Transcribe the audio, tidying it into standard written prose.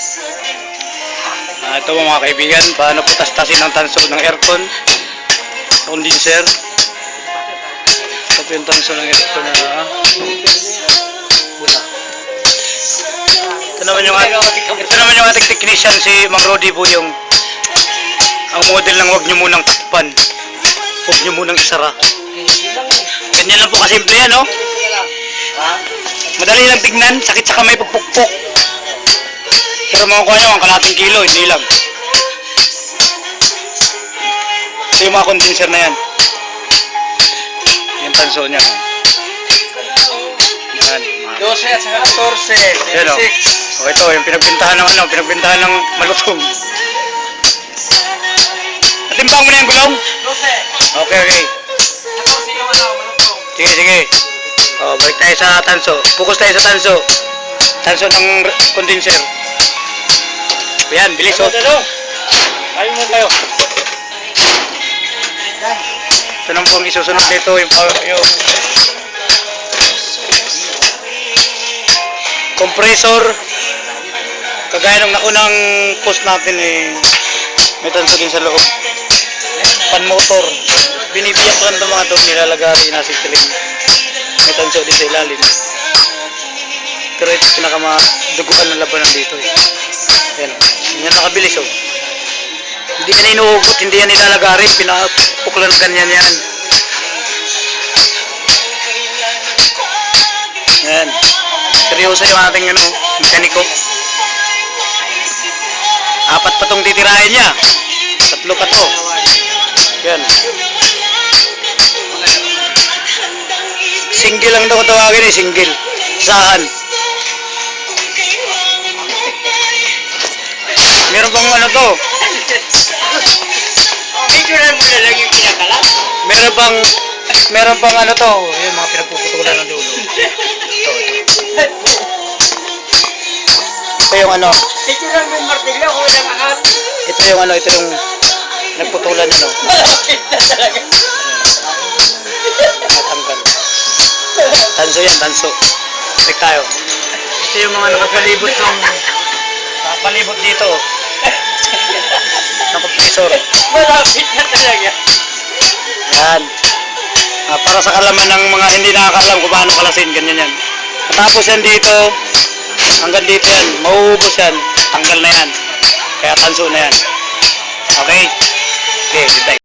Ito mga kaibigan, paano putastasin ang tanso ng aircon, condenser. Ito po yung tanso ng aircon na pula. Ito naman yung ating technician, si Mang Rodi po, yung ang model ng huwag nyo munang takpan, huwag nyo munang isara. Ganyan lang po kasimple yan, no? Madali lang tignan, sakit sa kamay pagpukpok. Pero mga kuha nyo, ang kalating kilo, hindi lang. Ito yung mga condenser na yan. Yung tanso niya. Yan. 12 at saka 14. Yan o. O ito, yung pinagbintahan ng malutong. Natimbang mo na yung gulong? 12. Okay. 14 yung malutong. Sige. O, balik tayo sa tanso. Focus tayo sa tanso. Tanso ng condenser. Yan, bilis o. Tayo mo tayo. Ito nang pong isusunod nito yung compressor. Kagaya nung naunang post natin may tanso din sa loob. Pan motor. Binibiyak lang ito mga ito, nilalagari na si Tiling. May tanso din sa ilalim. Pero ito pinakamaduguan ng labanan dito Yan. Yan nakabilis Hindi yan inuugot, hindi yan nilalagari, pinapuklan ganyan yan. Yan. Seryoso yung ating mekaniko. 4 pa itong titirahin niya. 3 pa ito. Yan. Single lang daw kung tawagin single. Saan? Meron bang to? Picturean mo na lang yung kinakalat. Meron bang to? Yung mga pinagpuputulan ng dulo. Ito yung Picturean mo yung martilyo kung walang angat. Ito yung nagputulan niya Malapit na talaga. Natanggal. Tanso yan, tanso. Check tayo. Ito yung mga nakapalibot dito. Ng compressor. Malapit na talaga. Yan. Para sa kalaman ng mga hindi nakakaalam kung paano kalasin, ganyan yan. Matapos yan dito, hanggang dito yan, mauubos yan, tanggal na yan. Kaya tanso na yan. Okay? Okay, good day.